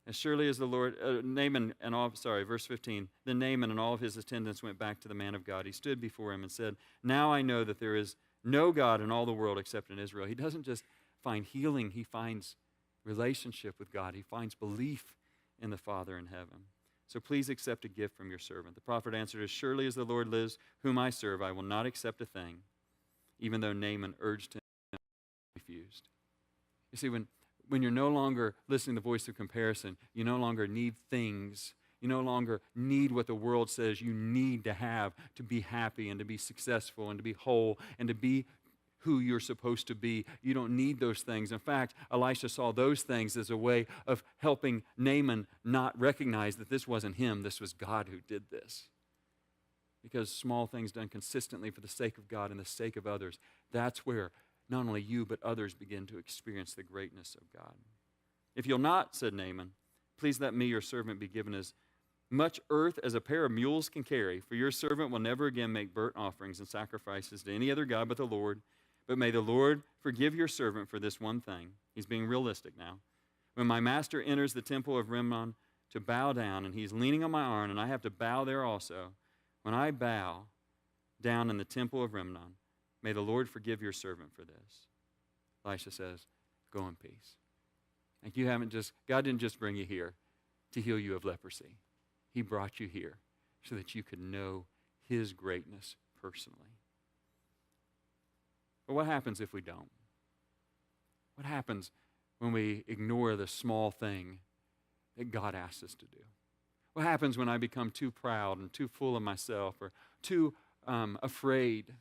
as surely as the Lord, verse 15, then Naaman and all of his attendants went back to the man of God. He stood before him and said, now I know that there is no God in all the world except in Israel. He doesn't just find healing, he finds relationship with God. He finds belief in the Father in heaven. So please accept a gift from your servant. The prophet answered, as surely as the Lord lives, whom I serve, I will not accept a thing, even though Naaman urged him, he refused. You see, when you're no longer listening to the voice of comparison, you no longer need things. You no longer need what the world says you need to have to be happy and to be successful and to be whole and to be who you're supposed to be. You don't need those things. In fact, Elisha saw those things as a way of helping Naaman not recognize that this wasn't him, this was God who did this. Because small things done consistently for the sake of God and the sake of others, that's where not only you but others begin to experience the greatness of God. If you'll not, said Naaman, please let me, your servant, be given as much earth as a pair of mules can carry, for your servant will never again make burnt offerings and sacrifices to any other God but the Lord. But may the Lord forgive your servant for this one thing. He's being realistic now. When my master enters the temple of Rimmon to bow down, and he's leaning on my arm, and I have to bow there also, when I bow down in the temple of Rimmon, may the Lord forgive your servant for this. Elisha says, go in peace. Like God didn't just bring you here to heal you of leprosy. He brought you here so that you could know his greatness personally. But what happens if we don't? What happens when we ignore the small thing that God asks us to do? What happens when I become too proud and too full of myself or too afraid?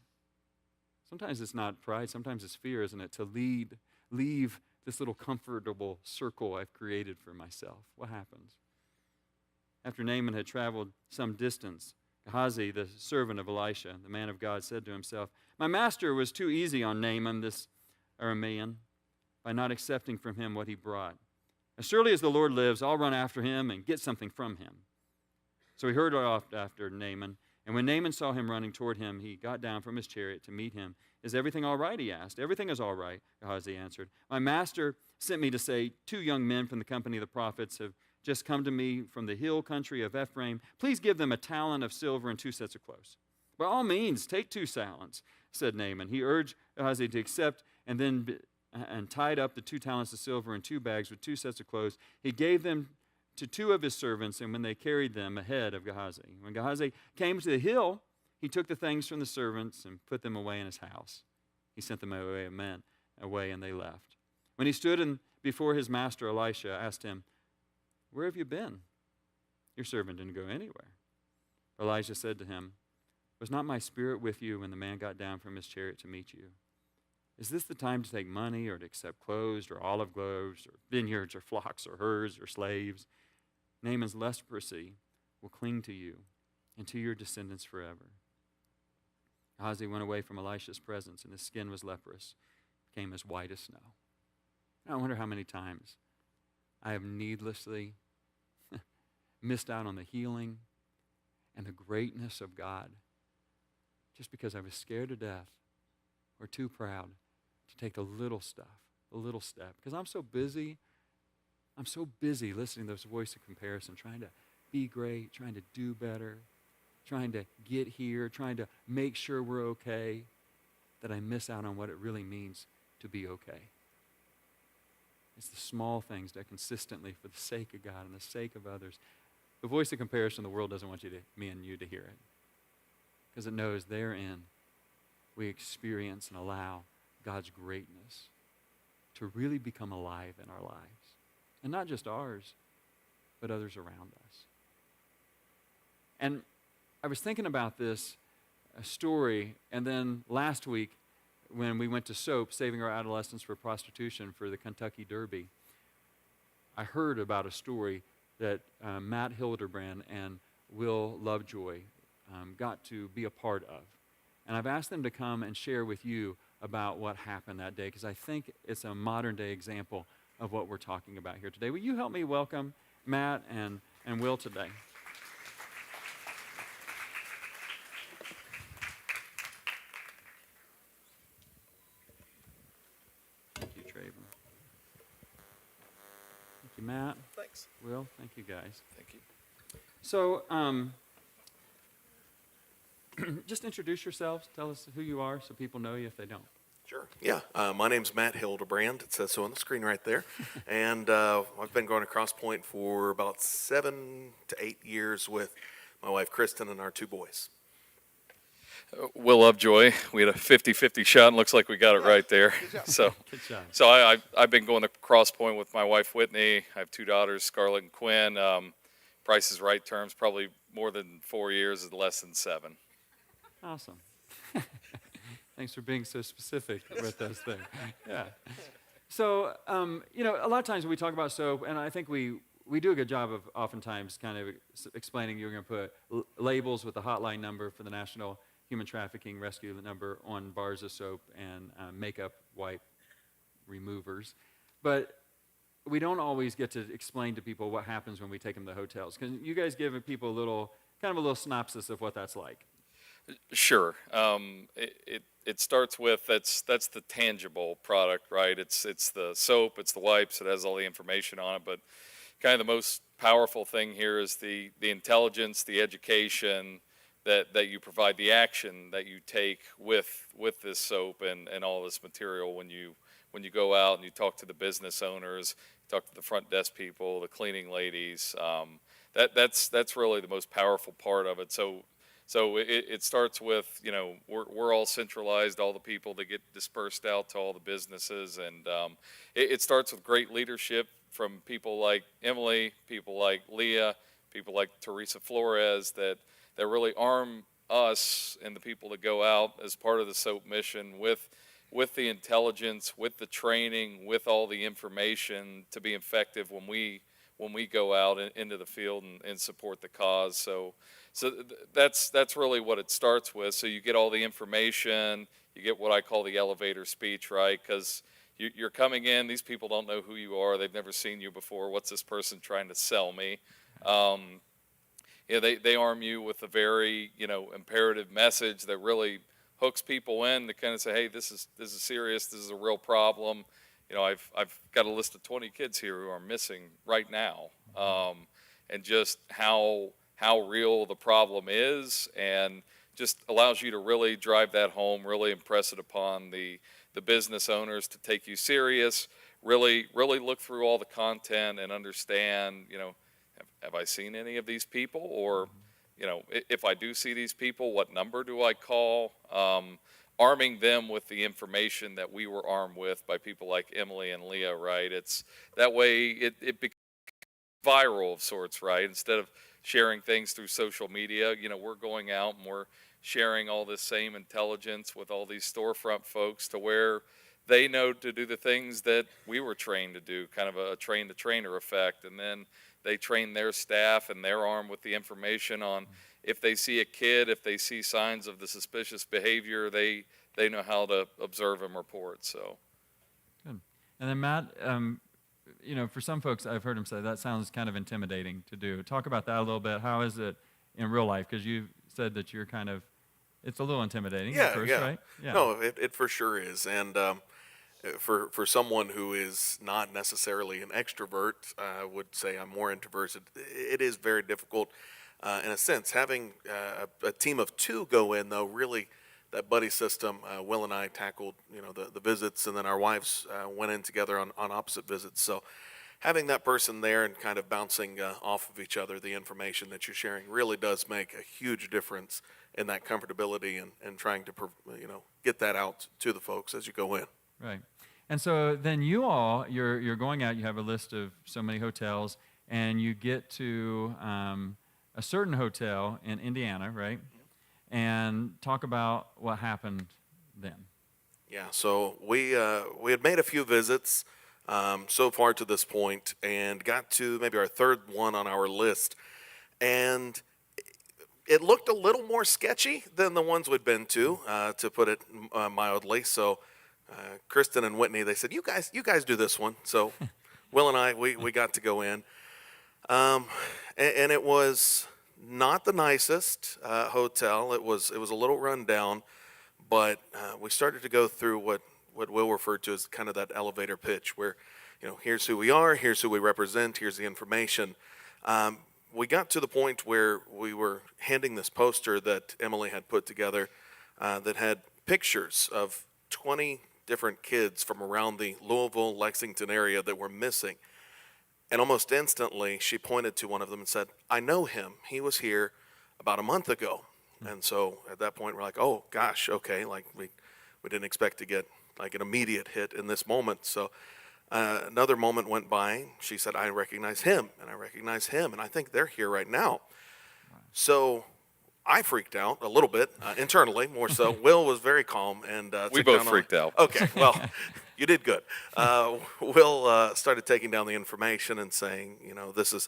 Sometimes it's not pride, sometimes it's fear, isn't it? To leave this little comfortable circle I've created for myself. What happens? After Naaman had traveled some distance, Gehazi, the servant of Elisha, the man of God, said to himself, my master was too easy on Naaman, this Aramean, by not accepting from him what he brought. As surely as the Lord lives, I'll run after him and get something from him. So he hurried off after Naaman, and when Naaman saw him running toward him, he got down from his chariot to meet him. Is everything all right, he asked. Everything is all right, Gehazi answered. My master sent me to say, 2 young men from the company of the prophets have just come to me from the hill country of Ephraim. Please give them a talent of silver and 2 sets of clothes. By all means, take 2 talents, said Naaman. He urged Gehazi to accept and tied up the 2 talents of silver in 2 bags with 2 sets of clothes. He gave them to 2 of his servants, and when they carried them ahead of Gehazi. When Gehazi came to the hill, he took the things from the servants and put them away in his house. He sent them away, and they left. When he stood before his master, Elisha asked him, where have you been? Your servant didn't go anywhere. Elisha said to him, was not my spirit with you when the man got down from his chariot to meet you? Is this the time to take money or to accept clothes or olive groves or vineyards or flocks or herds or slaves? Naaman's leprosy will cling to you and to your descendants forever. Gehazi went away from Elisha's presence, and his skin was leprous, became as white as snow. I wonder how many times I have needlessly missed out on the healing and the greatness of God just because I was scared to death or too proud to take the little step, because I'm so busy listening to those voice of comparison, trying to be great, trying to do better, trying to get here, trying to make sure we're okay, that I miss out on what it really means to be okay. It's the small things that consistently, for the sake of God and the sake of others. The voice of comparison, the world doesn't want me and you to hear it, because it knows therein we experience and allow God's greatness to really become alive in our lives. And not just ours, but others around us. And I was thinking about this story, and then last week when we went to SOAP, Saving Our Adolescents for Prostitution, for the Kentucky Derby, I heard about a story that Matt Hildebrand and Will Lovejoy got to be a part of. And I've asked them to come and share with you about what happened that day, because I think it's a modern-day example of what we're talking about here today. Will you help me welcome Matt and Will today? Thank you, Traven. Thank you, Matt. Thanks. Will, thank you, guys. Thank you. So, just introduce yourselves. Tell us who you are so people know you if they don't. Sure. Yeah. My name's Matt Hildebrand. It says so on the screen right there. And I've been going to CrossPoint for about 7 to 8 years with my wife, Kristen, and our 2 boys. Will Lovejoy. We had a 50-50 shot, and looks like we got it right there. So, Good job. so I've been going to CrossPoint with my wife, Whitney. I have 2 daughters, Scarlett and Quinn. Price is Right terms, probably more than 4 years is less than 7. Awesome. Thanks for being so specific with us there. Yeah. So, you know, a lot of times when we talk about soap, and I think we do a good job of oftentimes kind of explaining you're going to put labels with the hotline number for the National Human Trafficking Rescue number on bars of soap and makeup wipe removers. But we don't always get to explain to people what happens when we take them to hotels. Can you guys give people kind of a little synopsis of what that's like? Sure. It starts with that's the tangible product, right? It's the soap, it's the wipes, it has all the information on it. But kind of the most powerful thing here is the intelligence, the education that you provide, the action that you take with this soap and all this material when you go out and you talk to the business owners, talk to the front desk people, the cleaning ladies. That's really the most powerful part of it. So it starts with, you know, we're all centralized, all the people that get dispersed out to all the businesses. And it starts with great leadership from people like Emily, people like Leah, people like Teresa Flores that really arm us and the people that go out as part of the SOAP mission with the intelligence, with the training, with all the information to be effective when we go out into the field and support the cause. So that's really what it starts with. So you get all the information, you get what I call the elevator speech, right? Because you're coming in, these people don't know who you are, they've never seen you before. What's this person trying to sell me? They arm you with a very, you know, imperative message that really hooks people in to kind of say, hey, this is serious, this is a real problem. You know, I've got a list of 20 kids here who are missing right now, and just how real the problem is, and just allows you to really drive that home, really impress it upon the business owners to take you serious, really look through all the content and understand, you know, have I seen any of these people? Or, you know, if I do see these people, what number do I call? Arming them with the information that we were armed with by people like Emily and Leah, right? It's that way it becomes viral of sorts, right? Instead of sharing things through social media, you know, we're going out and we're sharing all this same intelligence with all these storefront folks to where they know to do the things that we were trained to do, kind of a train the trainer effect. And then they train their staff and they're armed with the information on if they see a kid, if they see signs of the suspicious behavior, they know how to observe and report. So good. And then Matt, you know, for some folks, I've heard him say that sounds kind of intimidating to do. Talk about that a little bit. How is it in real life? Because you said that you're kind of, it's a little intimidating at first, right? Yeah. No, it for sure is. And for someone who is not necessarily an extrovert, I would say I'm more introverted. It is very difficult in a sense. Having a team of two go in, though, really that buddy system, Will and I tackled, you know, the visits, and then our wives went in together on opposite visits. So having that person there and kind of bouncing off of each other the information that you're sharing really does make a huge difference in that comfortability and trying to, you know, get that out to the folks as you go in. Right. And so then you're going out, you have a list of so many hotels, and you get to a certain hotel in Indiana, right? And talk about what happened then. Yeah, so we had made a few visits so far to this point and got to maybe our third one on our list. And it looked a little more sketchy than the ones we'd been to put it mildly. So Kristen and Whitney, they said, you guys do this one. So Will and I, we got to go in. And it was not the nicest hotel. It was a little run down, but we started to go through what Will referred to as kind of that elevator pitch where, you know, here's who we are, here's who we represent, here's the information. We got to the point where we were handing this poster that Emily had put together that had pictures of 20 different kids from around the Louisville, Lexington area that were missing. And almost instantly, she pointed to one of them and said, I know him. He was here about a month ago. And so at that point, we're like, oh, gosh, okay. Like we didn't expect to get like an immediate hit in this moment. So Another moment went by. She said, I recognize him, and I recognize him, and I think they're here right now. So I freaked out a little bit, internally, more so. Will was very calm. And We took both down freaked out. Okay, well, you did good. Will started taking down the information and saying, this is,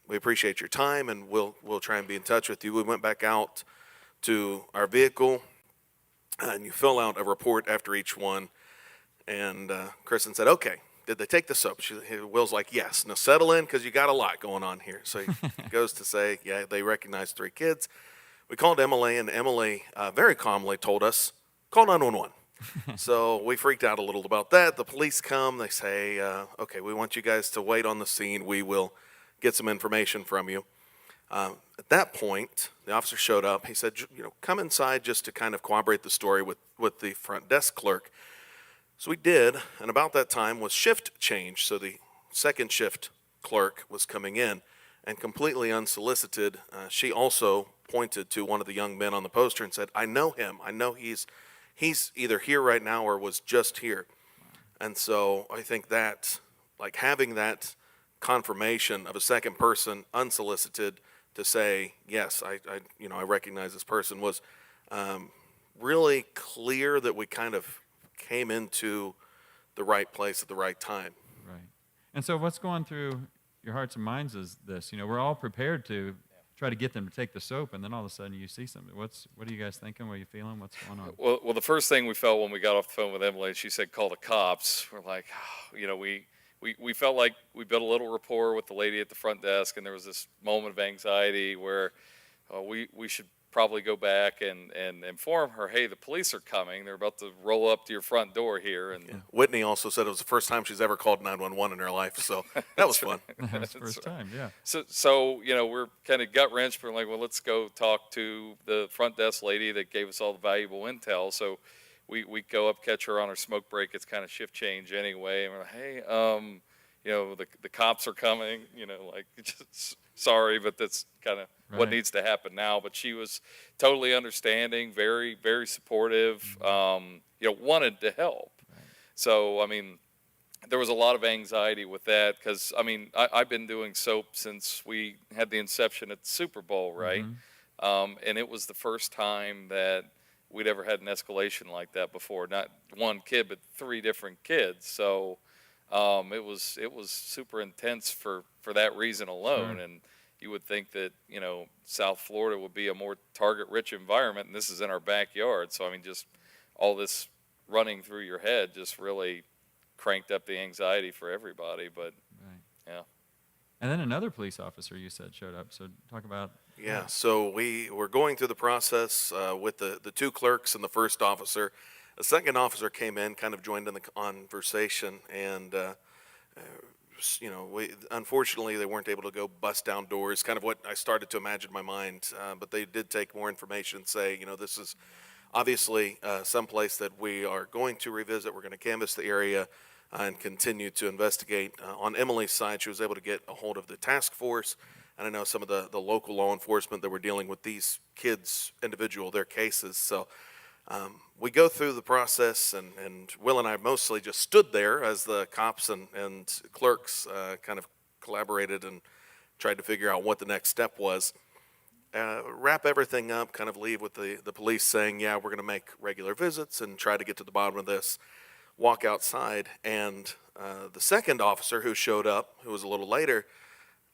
we appreciate your time, and we'll try and be in touch with you. We went back out to our vehicle, and you fill out a report after each one. And Kristen said, okay, did they take the soap? Will's like, yes. Now settle in, because you got a lot going on here. So he goes to say, yeah, they recognized 3 kids. We called Emily, and Emily very calmly told us, call 911. So we freaked out a little about that. The police come. They say, okay, we want you guys to wait on the scene. We will get some information from you. At that point, the officer showed up. He said, come inside just to kind of corroborate the story with the front desk clerk. So we did, and about that time was shift change. So the second shift clerk was coming in, and completely unsolicited, she also pointed to one of the young men on the poster and said, I know him. I know he's either here right now or was just here. And so I think that, like, having that confirmation of a second person, unsolicited, to say, yes, I recognize this person, was really clear that we kind of came into the right place at the right time. Right. And so what's going through your hearts and minds is this. We're all prepared to try to get them to take the soap, and then all of a sudden you see something. What are you guys thinking? What are you feeling? What's going on? Well, the first thing we felt when we got off the phone with Emily, she said, call the cops. We're like, we felt like we built a little rapport with the lady at the front desk, and there was this moment of anxiety where we should probably go back and inform her, hey, the police are coming. They're about to roll up to your front door here. And yeah. Whitney also said it was the first time she's ever called 911 in her life, so that was fun. That was the first time, yeah. So we're kind of gut-wrenched. We're like, well, let's go talk to the front desk lady that gave us all the valuable intel. So we go up, catch her on her smoke break. It's kind of shift change anyway. And we're like, hey, the cops are coming, just sorry, but that's kind of what needs to happen now. But she was totally understanding, very, very supportive, wanted to help. Right. So, there was a lot of anxiety with that because, I've been doing soap since we had the inception at the Super Bowl, right? Mm-hmm. And it was the first time that we'd ever had an escalation like that before. Not one kid, but 3 different kids. So it was super intense for that reason alone. Sure. And you would think that, South Florida would be a more target-rich environment, and this is in our backyard. So, just all this running through your head just really cranked up the anxiety for everybody. But, yeah. And then another police officer, you said, showed up. So talk about... Yeah, so we were going through the process with the 2 clerks and the first officer. A second officer came in, kind of joined in the conversation, and unfortunately they weren't able to go bust down doors, kind of what I started to imagine in my mind, but they did take more information and say, this is obviously someplace that we are going to revisit. We're going to canvass the area and continue to investigate. On Emily's side, she was able to get a hold of the task force, and I know some of the local law enforcement that were dealing with these kids, their cases. So we go through the process, and Will and I mostly just stood there as the cops and clerks kind of collaborated and tried to figure out what the next step was. Wrap everything up, kind of leave with the police saying, yeah, we're going to make regular visits and try to get to the bottom of this. Walk outside, and the second officer who showed up, who was a little later,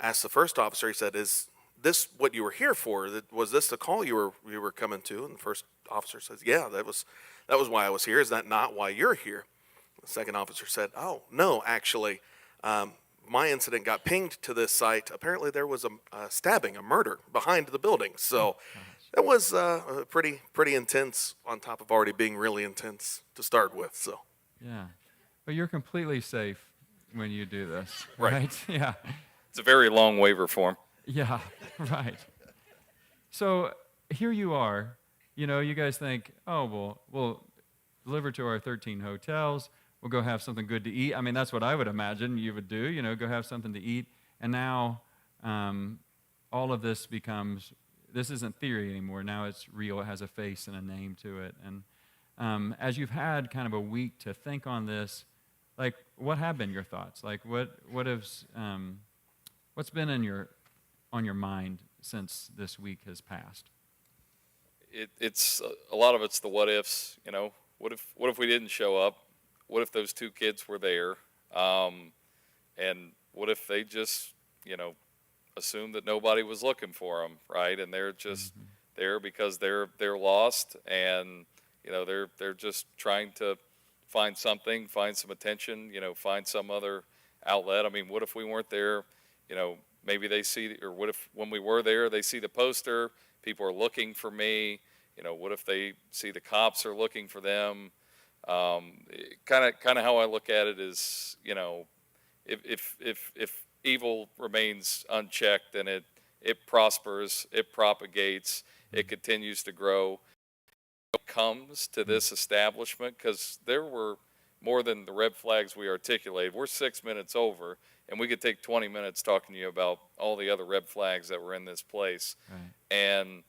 asked the first officer, he said, is this what you were here for? Was this the call you were coming to? And the first officer says, yeah, that was why I was here. Is that not why you're here? The second officer said, oh, no, actually, my incident got pinged to this site. Apparently there was a stabbing, a murder behind the building. So it was pretty intense on top of already being really intense to start with. So yeah, but you're completely safe when you do this, right? Right? Yeah. It's a very long waiver form. Yeah, right. So here you are. You guys think, oh, well, we'll deliver to our 13 hotels. We'll go have something good to eat. That's what I would imagine you would do, go have something to eat. And now all of this this isn't theory anymore. Now it's real. It has a face and a name to it. And as you've had kind of a week to think on this, like, what have been your thoughts? Like, what's been on your mind since this week has passed? It's a lot of it's the what ifs. What if we didn't show up? What if those two kids were there? And what if they just assumed that nobody was looking for them, right? And they're just there because they're lost, and they're just trying to find something, find some attention, find some other outlet. I mean, what if we weren't there? Maybe they see, or what if when we were there, they see the poster, people are looking for me. What if they see the cops are looking for them? Kind of how I look at it is, if evil remains unchecked and it prospers, it propagates, it continues to grow, it comes to this establishment, because there were more than the red flags we articulated. We're 6 minutes over, and we could take 20 minutes talking to you about all the other red flags that were in this place. Right. And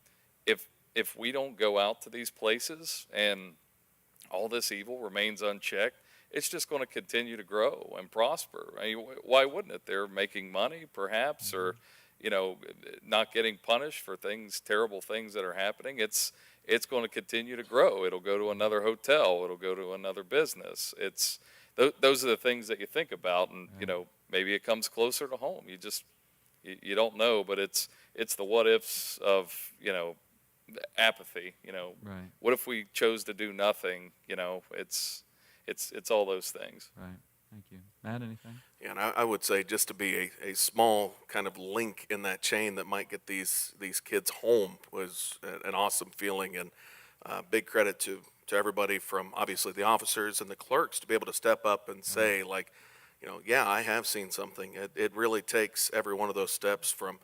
if we don't go out to these places and all this evil remains unchecked, it's just going to continue to grow and prosper. I mean, why wouldn't it? They're making money, perhaps, or not getting punished for terrible things that are happening. It's going to continue to grow. It'll go to another hotel. It'll go to another business. Those are the things that you think about, and maybe it comes closer to home. You don't know, but it's the what ifs of apathy. Right. What if we chose to do nothing? It's all those things. Right. Thank you. Matt, anything? Yeah, and I would say, just to be a small kind of link in that chain that might get these kids home, was an awesome feeling, and big credit to everybody, from obviously the officers and the clerks, to be able to step up and say, like, yeah, I have seen something. It really takes every one of those steps, from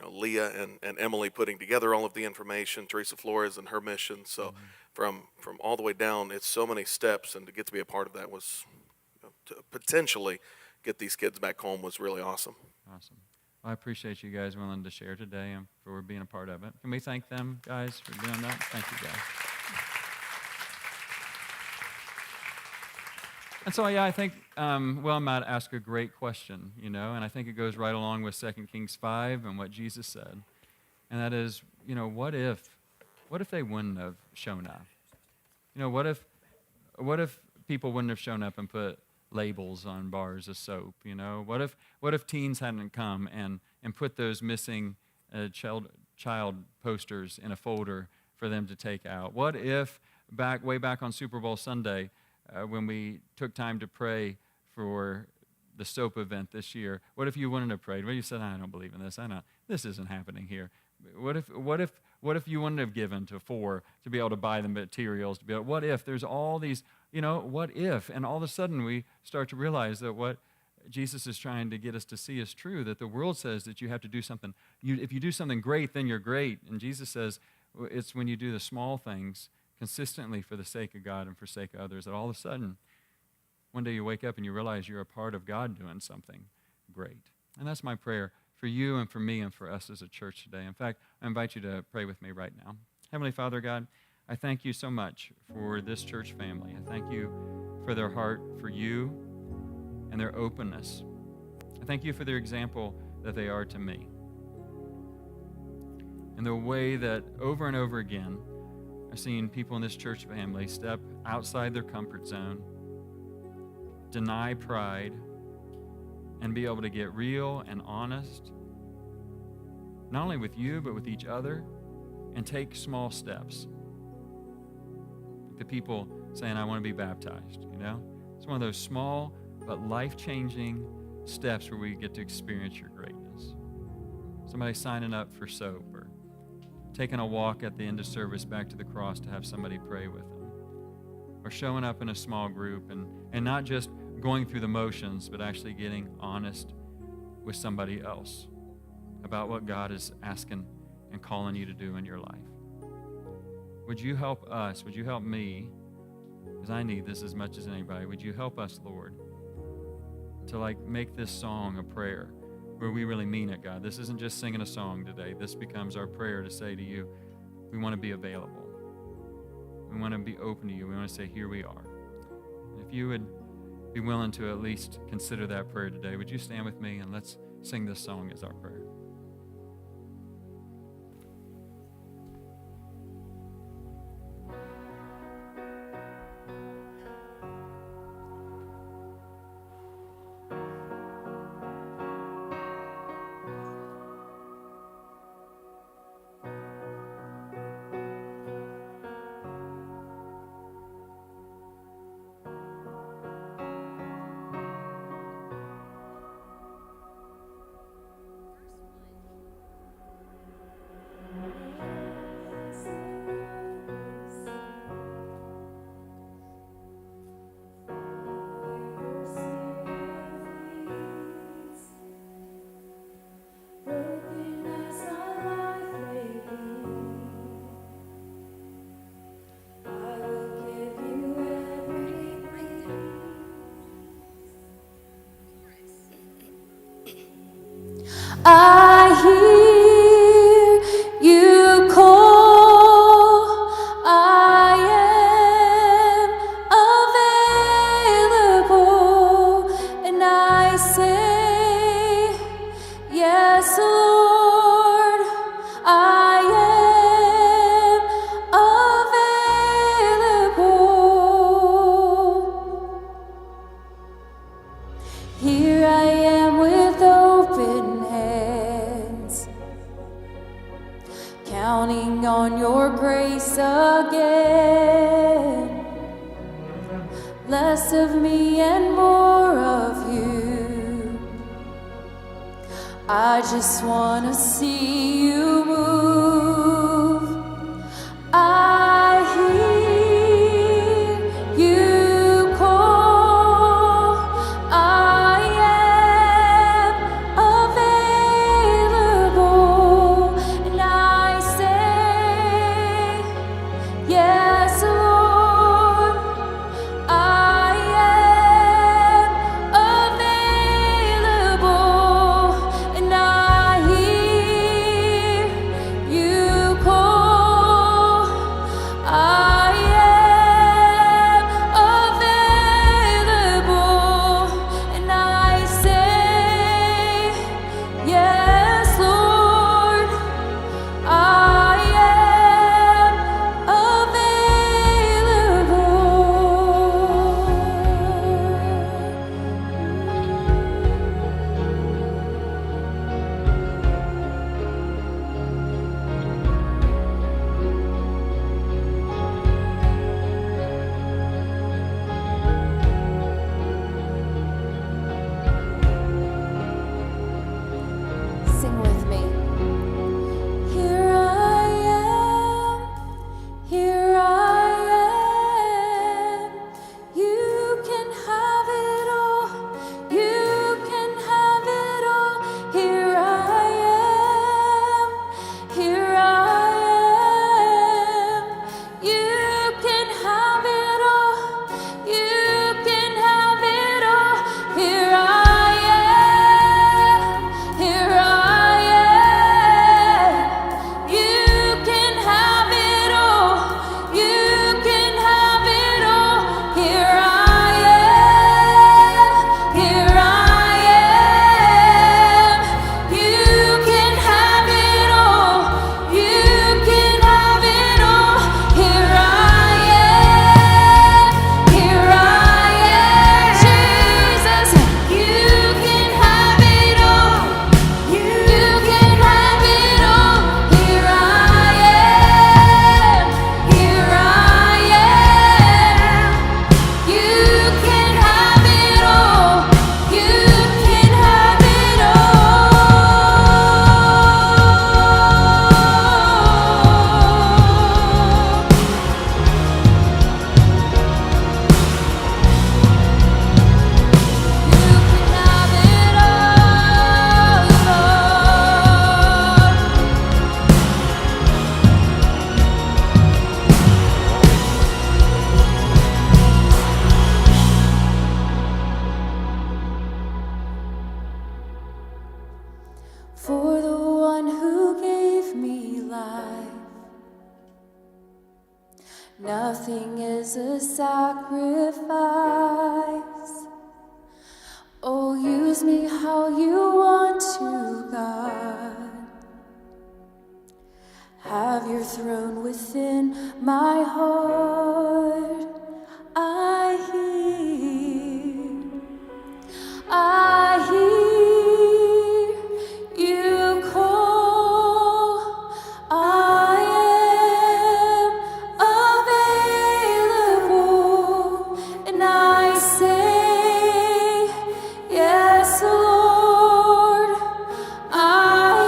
Leah and Emily putting together all of the information, Teresa Flores and her mission. So from all the way down, it's so many steps, and to get to be a part of that was, to potentially get these kids back home, was really awesome. Awesome. Well, I appreciate you guys willing to share today and for being a part of it. Can we thank them, guys, for doing that? Thank you, guys. And so, yeah, I think Matt asked a great question, and I think it goes right along with 2 Kings 5 and what Jesus said. And that is, what if they wouldn't have shown up? What if people wouldn't have shown up and put labels on bars of soap? What if teens hadn't come and put those missing child posters in a folder for them to take out? What if way back on Super Bowl Sunday, when we took time to pray for the soap event this year, what if you wouldn't have prayed? What if you said, I don't believe in this. This isn't happening here. What if you wouldn't have given to 4 to be able to buy the materials to be able? What if there's all these, what if? And all of a sudden we start to realize that what Jesus is trying to get us to see is true, that the world says that you have to do something. If you do something great, then you're great. And Jesus says it's when you do the small things consistently for the sake of God and for the sake of others, that all of a sudden, one day you wake up and you realize you're a part of God doing something great. And that's my prayer for you and for me and for us as a church today. In fact, I invite you to pray with me right now. Heavenly Father, God, I thank you so much for this church family. I thank you for their heart for you and their openness. I thank you for their example that they are to me. And the way that over and over again, I've seen people in this church family step outside their comfort zone, deny pride, and be able to get real and honest, not only with you, but with each other, and take small steps. The people saying, I want to be baptized, It's one of those small but life-changing steps where we get to experience your greatness. Somebody signing up for soap, or taking a walk at the end of service back to the cross to have somebody pray with them, or showing up in a small group and not just going through the motions, but actually getting honest with somebody else about what God is asking and calling you to do in your life. Would you help us? Would you help me? Because I need this as much as anybody. Would you help us, Lord, to make this song a prayer where we really mean it, God? This isn't just singing a song today. This becomes our prayer to say to you, we want to be available. We want to be open to you. We want to say, here we are. If you would be willing to at least consider that prayer today. Would you stand with me and let's sing this song as our prayer? I hear you call. I am available, and I say, yes, Lord, I am available. Here I am with open hands, counting on your grace again. Less of me and more of you. I just want to see you move. I hear you call. I am available, and I say, yes, Lord, I am available, and I hear you call. I am available, and I say, yes, Lord, I am available. Sing with me. Here I am, here I am. You can have it all, you can have it all. Here I am, here I am. You can have it all, you can have it all. Here I am, here I am. You can have it all, you can have it all. Here I am, here I am. You can have it all, you can have it all. Here I am, here I am. Jesus, you can have it all, you can have it all. Here I am, here I am. You can have it all, you can have it For the one who gave me life, nothing is a sacrifice. use me how you want to, God. Have your throne within my heart. I hear you call. I am available, and I say, yes, Lord, I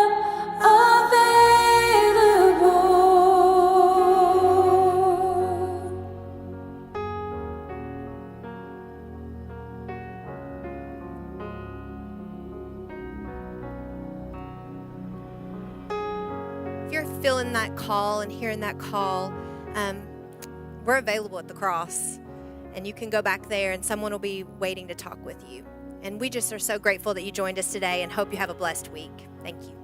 am available. If you're feeling that call and hearing that call, we're available at the cross, and you can go back there and someone will be waiting to talk with you. And we just are so grateful that you joined us today and hope you have a blessed week. Thank you.